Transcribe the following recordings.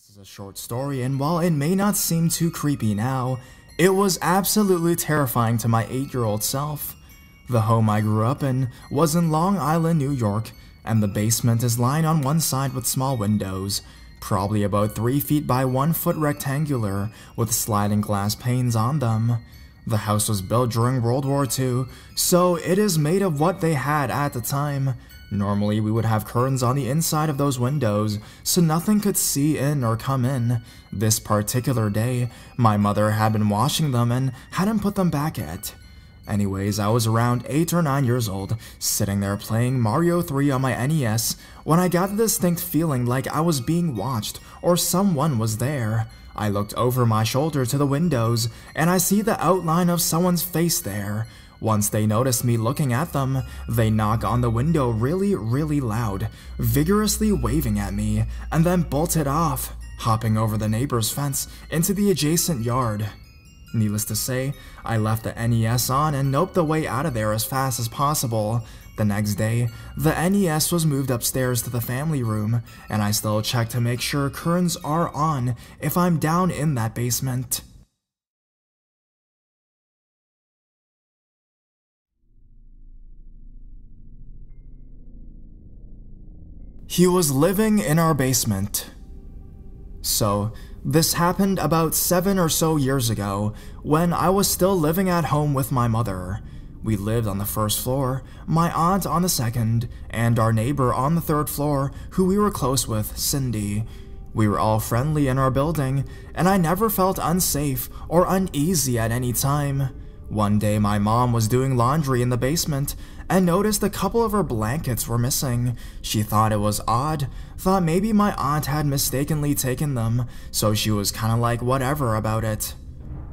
This is a short story, and while it may not seem too creepy now, it was absolutely terrifying to my 8-year-old self. The home I grew up in was in Long Island, New York, and the basement is lined on one side with small windows, probably about 3 feet by 1 foot rectangular, with sliding glass panes on them. The house was built during World War II, so it is made of what they had at the time. Normally, we would have curtains on the inside of those windows, so nothing could see in or come in. This particular day, my mother had been washing them and hadn't put them back yet. Anyways, I was around 8 or 9 years old, sitting there playing Mario 3 on my NES, when I got the distinct feeling like I was being watched, or someone was there. I looked over my shoulder to the windows, and I see the outline of someone's face there. Once they notice me looking at them, they knock on the window really loud, vigorously waving at me, and then bolted off, hopping over the neighbor's fence into the adjacent yard. Needless to say, I left the NES on and noped the way out of there as fast as possible. The next day, the NES was moved upstairs to the family room, and I still check to make sure curtains are on if I'm down in that basement. He was living in our basement. So, this happened about 7 or so years ago, when I was still living at home with my mother. We lived on the first floor, my aunt on the second, and our neighbor on the third floor, who we were close with, Cindy. We were all friendly in our building, and I never felt unsafe or uneasy at any time. One day my mom was doing laundry in the basement and noticed a couple of her blankets were missing. She thought it was odd, thought maybe my aunt had mistakenly taken them, so she was kinda like whatever about it.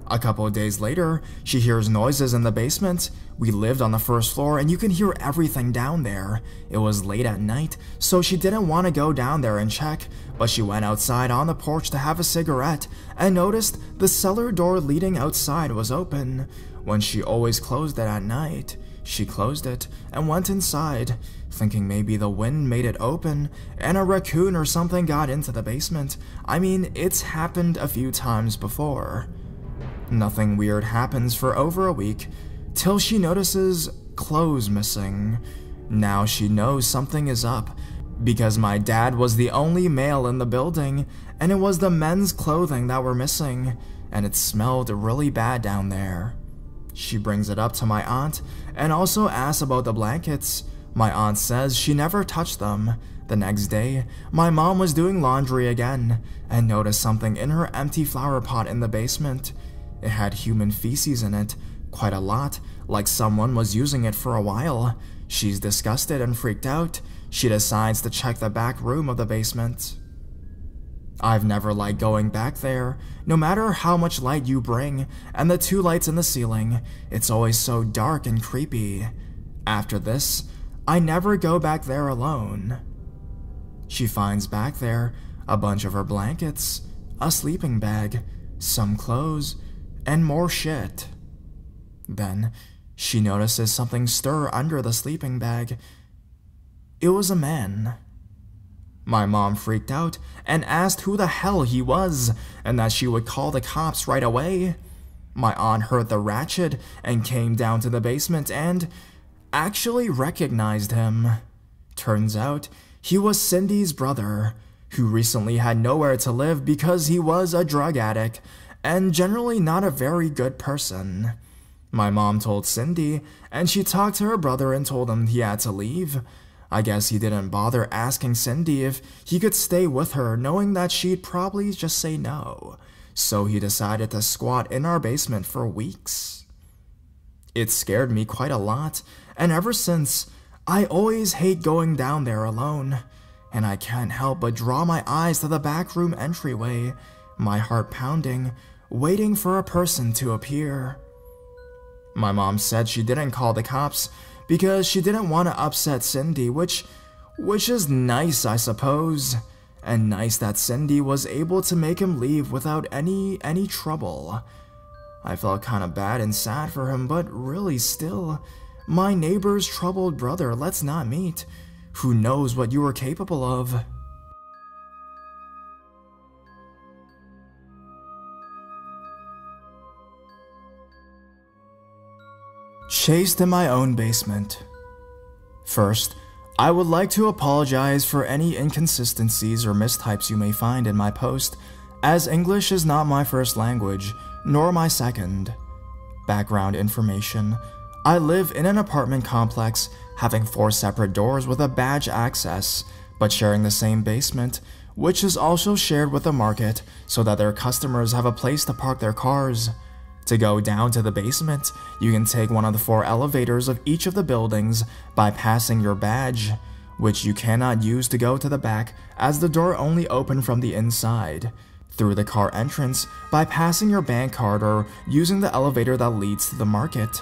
A couple of days later, she hears noises in the basement. We lived on the first floor and you can hear everything down there. It was late at night, so she didn't want to go down there and check, but she went outside on the porch to have a cigarette and noticed the cellar door leading outside was open. When she always closed it at night, she closed it and went inside, thinking maybe the wind made it open and a raccoon or something got into the basement. I mean, it's happened a few times before. Nothing weird happens for over a week, till she notices clothes missing. Now she knows something is up, because my dad was the only male in the building, and it was the men's clothing that were missing, and it smelled really bad down there. She brings it up to my aunt, and also asks about the blankets. My aunt says she never touched them. The next day, my mom was doing laundry again, and noticed something in her empty flower pot in the basement. It had human feces in it, quite a lot, like someone was using it for a while. She's disgusted and freaked out. She decides to check the back room of the basement. I've never liked going back there, no matter how much light you bring, and the 2 lights in the ceiling, it's always so dark and creepy. After this, I never go back there alone. She finds back there a bunch of her blankets, a sleeping bag, some clothes, and more shit. Then, she notices something stir under the sleeping bag. It was a man. My mom freaked out and asked who the hell he was, and that she would call the cops right away. My aunt heard the ratchet and came down to the basement and actually recognized him. Turns out, he was Cindy's brother, who recently had nowhere to live because he was a drug addict, and generally not a very good person. My mom told Cindy, and she talked to her brother and told him he had to leave. I guess he didn't bother asking Cindy if he could stay with her, knowing that she'd probably just say no. So he decided to squat in our basement for weeks. It scared me quite a lot, and ever since, I always hate going down there alone. And I can't help but draw my eyes to the back room entryway, my heart pounding, waiting for a person to appear. My mom said she didn't call the cops because she didn't want to upset Cindy, which is nice, I suppose. And nice that Cindy was able to make him leave without any trouble. I felt kinda bad and sad for him, but really still, my neighbor's troubled brother, let's not meet. Who knows what you were capable of? Chased in my own basement. First, I would like to apologize for any inconsistencies or mistypes you may find in my post, as English is not my first language, nor my second. Background information: I live in an apartment complex having 4 separate doors with a badge access, but sharing the same basement, which is also shared with the market so that their customers have a place to park their cars. To go down to the basement, you can take one of the 4 elevators of each of the buildings by passing your badge, which you cannot use to go to the back as the door only open from the inside, through the car entrance by passing your bank card or using the elevator that leads to the market.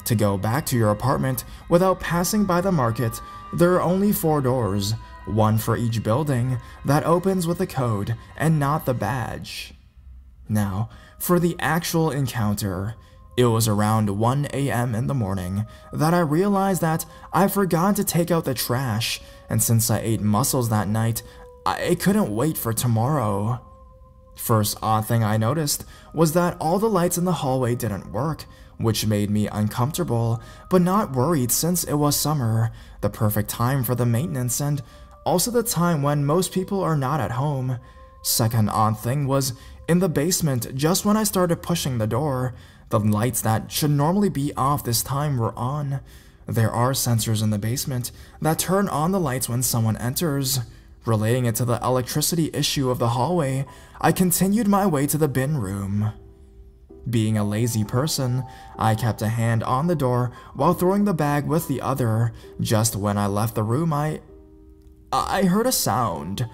To go back to your apartment without passing by the market, there are only 4 doors, one for each building, that opens with a code and not the badge. Now, for the actual encounter, it was around 1 a.m. in the morning that I realized that I forgot to take out the trash, and since I ate mussels that night, I couldn't wait for tomorrow. First odd thing I noticed was that all the lights in the hallway didn't work, which made me uncomfortable, but not worried since it was summer, the perfect time for the maintenance and also the time when most people are not at home. Second odd thing was, in the basement, just when I started pushing the door, the lights that should normally be off this time were on. There are sensors in the basement that turn on the lights when someone enters. Relating it to the electricity issue of the hallway, I continued my way to the bin room. Being a lazy person, I kept a hand on the door while throwing the bag with the other. Just when I left the room, I heard a sound.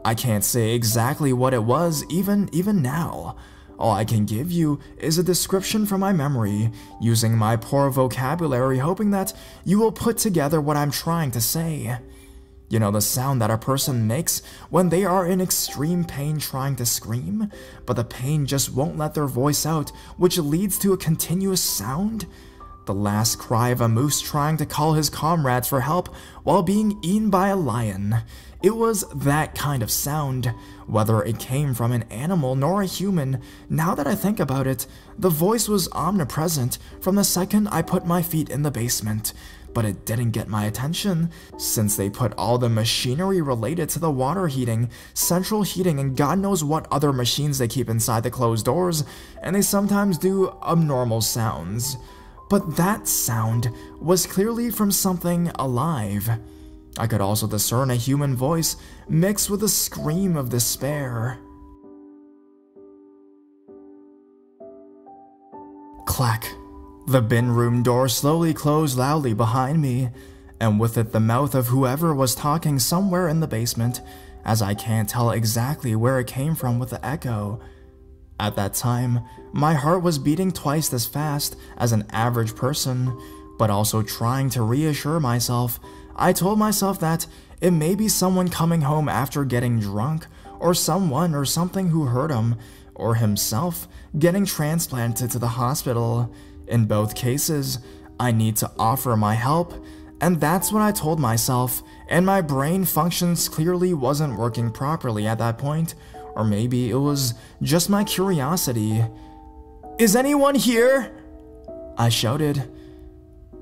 I can't say exactly what it was even now. All I can give you is a description from my memory, using my poor vocabulary, hoping that you will put together what I'm trying to say. You know the sound that a person makes when they are in extreme pain trying to scream, but the pain just won't let their voice out, which leads to a continuous sound? The last cry of a moose trying to call his comrades for help while being eaten by a lion. It was that kind of sound, whether it came from an animal nor a human. Now that I think about it, the voice was omnipresent from the second I put my feet in the basement, but it didn't get my attention, since they put all the machinery related to the water heating, central heating, and God knows what other machines they keep inside the closed doors, and they sometimes do abnormal sounds. But that sound was clearly from something alive. I could also discern a human voice mixed with a scream of despair. Clack. The bin room door slowly closed loudly behind me, and with it the mouth of whoever was talking somewhere in the basement, as I can't tell exactly where it came from with the echo. At that time, my heart was beating twice as fast as an average person, but also trying to reassure myself, I told myself that it may be someone coming home after getting drunk, or someone or something who hurt him, or himself getting transplanted to the hospital. In both cases, I need to offer my help, and that's what I told myself, and my brain functions clearly wasn't working properly at that point, or maybe it was just my curiosity. "Is anyone here?" I shouted.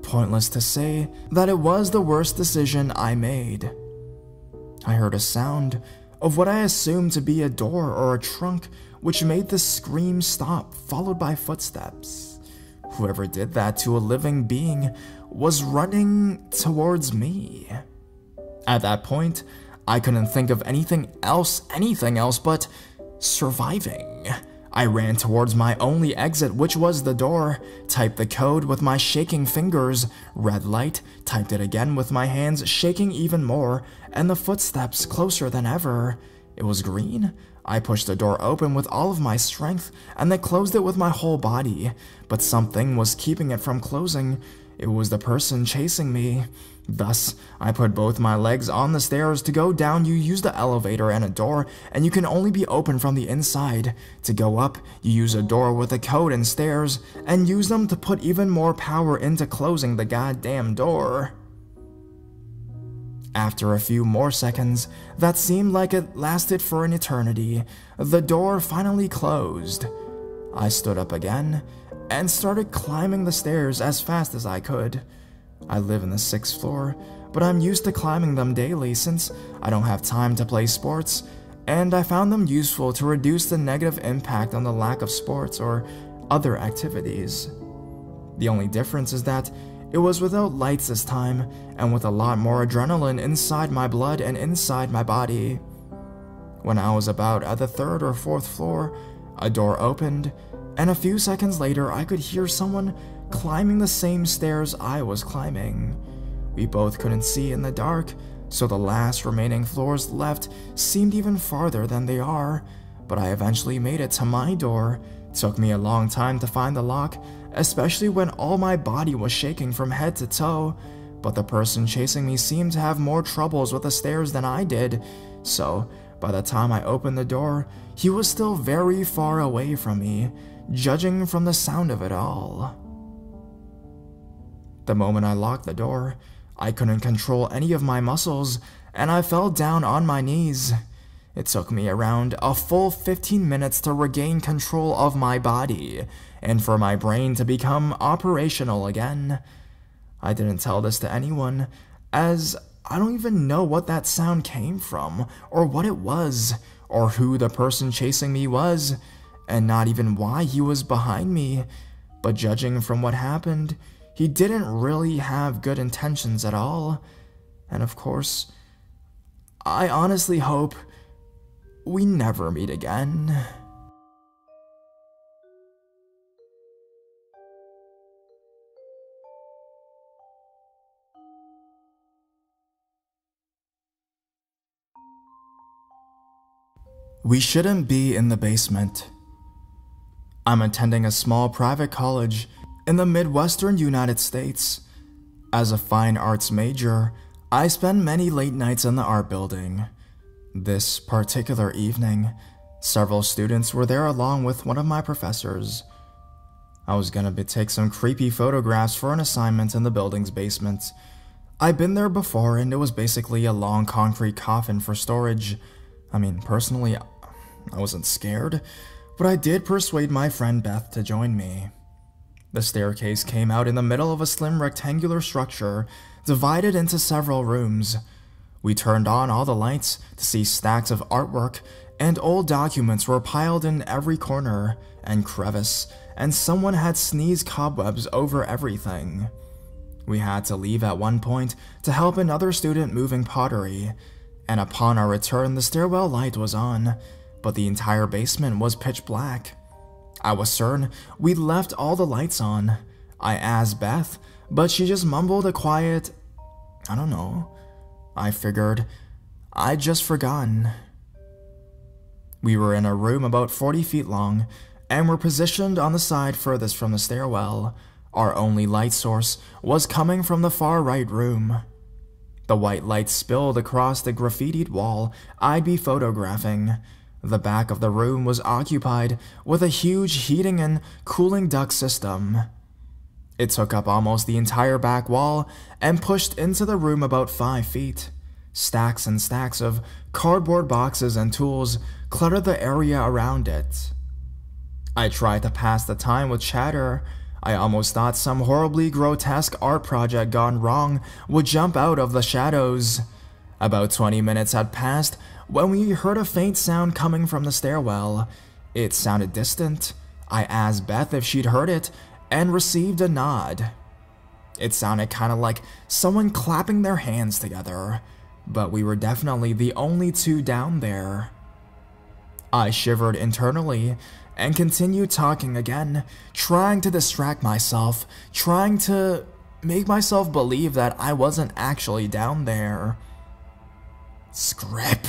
Pointless to say that it was the worst decision I made. I heard a sound of what I assumed to be a door or a trunk, which made the scream stop, followed by footsteps. Whoever did that to a living being was running towards me. At that point, I couldn't think of anything else but surviving. I ran towards my only exit, which was the door, typed the code with my shaking fingers, red light, typed it again with my hands shaking even more, and the footsteps closer than ever. It was green. I pushed the door open with all of my strength, and then closed it with my whole body, but something was keeping it from closing. It was the person chasing me. Thus, I put both my legs on the stairs. To go down, you use the elevator and a door, and you can only be open from the inside. To go up, you use a door with a code and stairs, and use them to put even more power into closing the goddamn door. After a few more seconds, that seemed like it lasted for an eternity, the door finally closed. I stood up again, and started climbing the stairs as fast as I could. I live in the 6th floor, but I'm used to climbing them daily since I don't have time to play sports, and I found them useful to reduce the negative impact on the lack of sports or other activities. The only difference is that it was without lights this time, and with a lot more adrenaline inside my blood and inside my body. When I was about at the 3rd or 4th floor, a door opened, and a few seconds later I could hear someone climbing the same stairs I was climbing. We both couldn't see in the dark, so the last remaining floors left seemed even farther than they are, but I eventually made it to my door. It took me a long time to find the lock, especially when all my body was shaking from head to toe, but the person chasing me seemed to have more troubles with the stairs than I did, so by the time I opened the door, he was still very far away from me, judging from the sound of it all. The moment I locked the door, I couldn't control any of my muscles, and I fell down on my knees. It took me around a full 15 minutes to regain control of my body, and for my brain to become operational again. I didn't tell this to anyone, as I don't even know what that sound came from, or what it was, or who the person chasing me was, and not even why he was behind me, but judging from what happened, he didn't really have good intentions at all. And of course, I honestly hope we never meet again. We shouldn't be in the basement. I'm attending a small private college in the Midwestern United States. As a fine arts major, I spend many late nights in the art building. This particular evening, several students were there along with one of my professors. I was gonna take some creepy photographs for an assignment in the building's basement. I'd been there before and it was basically a long concrete coffin for storage. I mean, personally, I wasn't scared, but I did persuade my friend Beth to join me. The staircase came out in the middle of a slim rectangular structure, divided into several rooms. We turned on all the lights to see stacks of artwork, and old documents were piled in every corner and crevice, and someone had sneezed cobwebs over everything. We had to leave at one point to help another student moving pottery, and upon our return the stairwell light was on, but the entire basement was pitch black. I was certain we'd left all the lights on. I asked Beth, but she just mumbled a quiet, "I don't know." I figured I'd just forgotten. We were in a room about 40 feet long, and were positioned on the side furthest from the stairwell. Our only light source was coming from the far right room. The white light spilled across the graffitied wall I'd be photographing. The back of the room was occupied with a huge heating and cooling duct system. It took up almost the entire back wall and pushed into the room about 5 feet. Stacks and stacks of cardboard boxes and tools cluttered the area around it. I tried to pass the time with chatter. I almost thought some horribly grotesque art project gone wrong would jump out of the shadows. About 20 minutes had passed when we heard a faint sound coming from the stairwell. It sounded distant. I asked Beth if she'd heard it, and received a nod. It sounded kind of like someone clapping their hands together, but we were definitely the only two down there. I shivered internally and continued talking again, trying to distract myself, trying to make myself believe that I wasn't actually down there. "Scrip."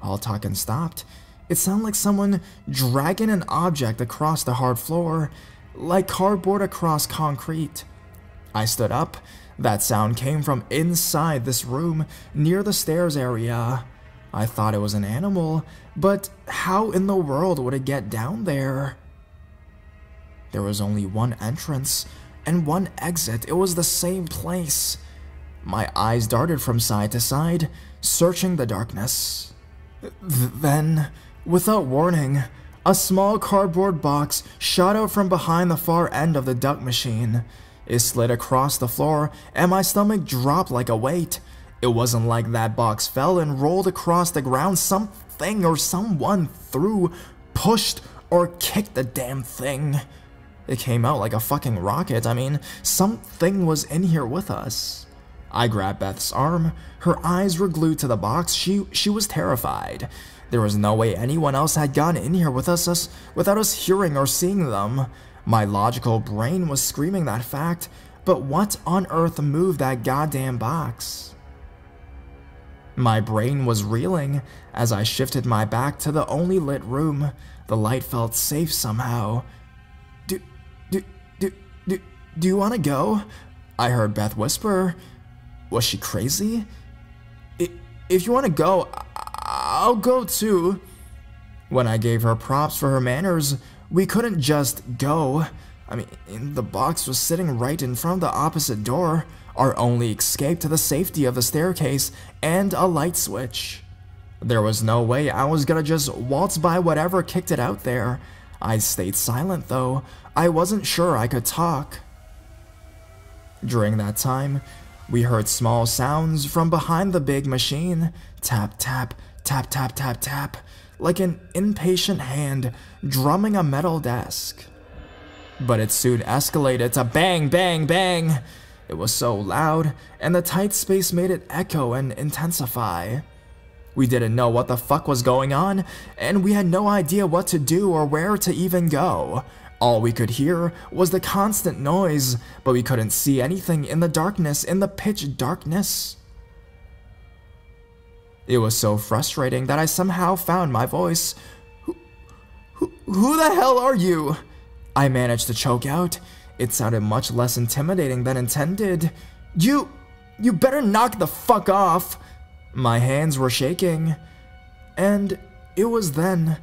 All talking stopped. It sounded like someone dragging an object across the hard floor, like cardboard across concrete. I stood up. That sound came from inside this room, near the stairs area. I thought it was an animal, but how in the world would it get down there? There was only one entrance and one exit. It was the same place. My eyes darted from side to side, searching the darkness. Then, without warning, a small cardboard box shot out from behind the far end of the duck machine. It slid across the floor, and my stomach dropped like a weight. It wasn't like that box fell and rolled across the ground. Something or someone threw, pushed, or kicked the damn thing. It came out like a fucking rocket. I mean, something was in here with us. I grabbed Beth's arm. Her eyes were glued to the box. She was terrified. There was no way anyone else had gone in here with us without us hearing or seeing them. My logical brain was screaming that fact, but what on earth moved that goddamn box? My brain was reeling as I shifted my back to the only lit room. The light felt safe somehow. Do you want to go? I heard Beth whisper. Was she crazy? If you want to go, I'll go too. When I gave her props for her manners, we couldn't just go. I mean, the box was sitting right in front of the opposite door, our only escape to the safety of the staircase and a light switch. There was no way I was gonna just waltz by whatever kicked it out there. I stayed silent though. I wasn't sure I could talk. During that time, we heard small sounds from behind the big machine. Tap, tap, tap, tap, tap, tap, like an impatient hand drumming a metal desk. But it soon escalated to bang, bang, bang. It was so loud, and the tight space made it echo and intensify. We didn't know what the fuck was going on, and we had no idea what to do or where to even go. All we could hear was the constant noise, but we couldn't see anything in the darkness, in the pitch darkness. It was so frustrating that I somehow found my voice. Who the hell are you? I managed to choke out. It sounded much less intimidating than intended. You better knock the fuck off. My hands were shaking. And it was then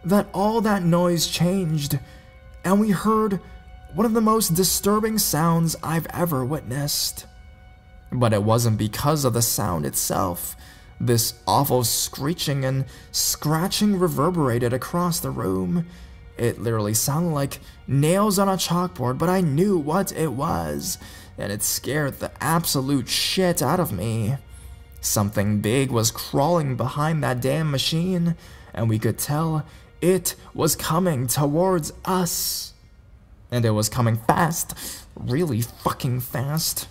that all that noise changed, and we heard one of the most disturbing sounds I've ever witnessed. But it wasn't because of the sound itself. This awful screeching and scratching reverberated across the room. It literally sounded like nails on a chalkboard, but I knew what it was, and it scared the absolute shit out of me. Something big was crawling behind that damn machine, and we could tell it was coming towards us. And it was coming fast, really fucking fast.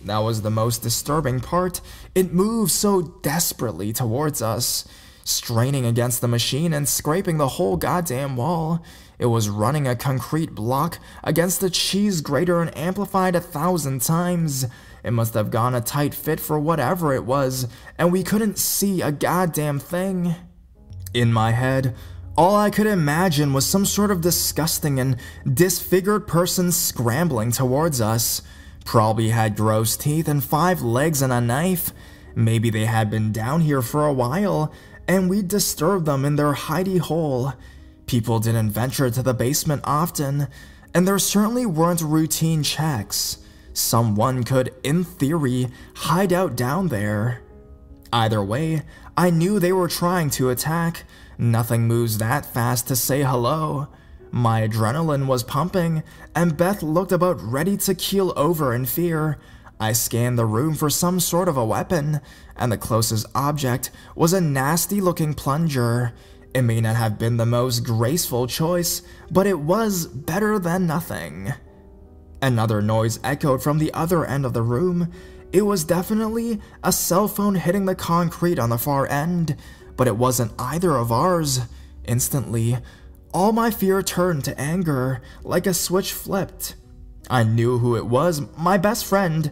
That was the most disturbing part. It moved so desperately towards us, straining against the machine and scraping the whole goddamn wall. It was running a concrete block against the cheese grater and amplified 1,000 times. It must have gone a tight fit for whatever it was, and we couldn't see a goddamn thing. In my head, all I could imagine was some sort of disgusting and disfigured person scrambling towards us. Probably had gross teeth and 5 legs and a knife. Maybe they had been down here for a while, and we'd disturbed them in their hidey hole. People didn't venture to the basement often, and there certainly weren't routine checks. Someone could, in theory, hide out down there. Either way, I knew they were trying to attack. Nothing moves that fast to say hello. My adrenaline was pumping, and Beth looked about ready to keel over in fear. I scanned the room for some sort of a weapon, and the closest object was a nasty-looking plunger. It may not have been the most graceful choice, but it was better than nothing. Another noise echoed from the other end of the room. It was definitely a cell phone hitting the concrete on the far end, but it wasn't either of ours. Instantly, all my fear turned to anger, like a switch flipped. I knew who it was, my best friend.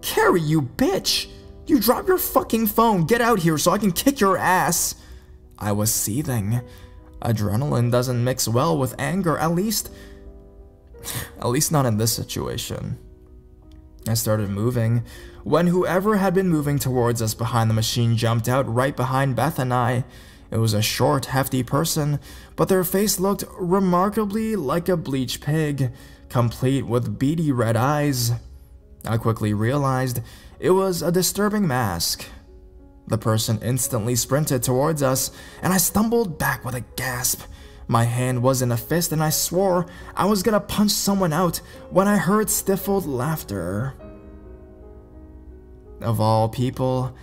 Carrie, you bitch! You dropped your fucking phone, get out here so I can kick your ass! I was seething. Adrenaline doesn't mix well with anger, at least not in this situation. I started moving, when whoever had been moving towards us behind the machine jumped out right behind Beth and I. It was a short, hefty person, but their face looked remarkably like a bleached pig, complete with beady red eyes. I quickly realized it was a disturbing mask. The person instantly sprinted towards us, and I stumbled back with a gasp. My hand was in a fist and I swore I was gonna punch someone out when I heard stifled laughter. Of all people,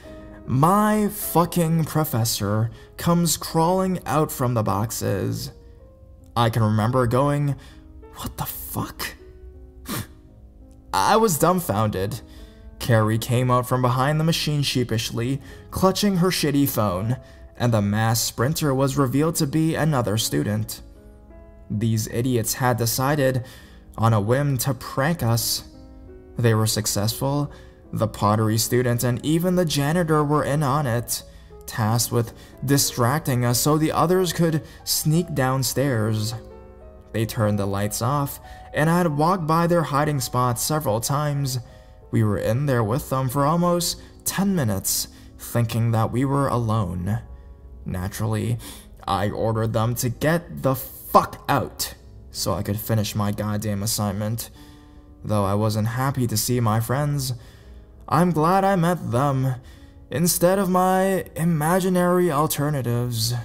my fucking professor comes crawling out from the boxes. I can remember going, "What the fuck?" I was dumbfounded. Carrie came out from behind the machine sheepishly, clutching her shitty phone, and the mass sprinter was revealed to be another student. These idiots had decided, on a whim, to prank us. They were successful. The pottery student and even the janitor were in on it, tasked with distracting us so the others could sneak downstairs. They turned the lights off, and I had walked by their hiding spots several times. We were in there with them for almost 10 minutes, thinking that we were alone. Naturally, I ordered them to get the fuck out so I could finish my goddamn assignment. Though I wasn't happy to see my friends, I'm glad I met them instead of my imaginary alternatives.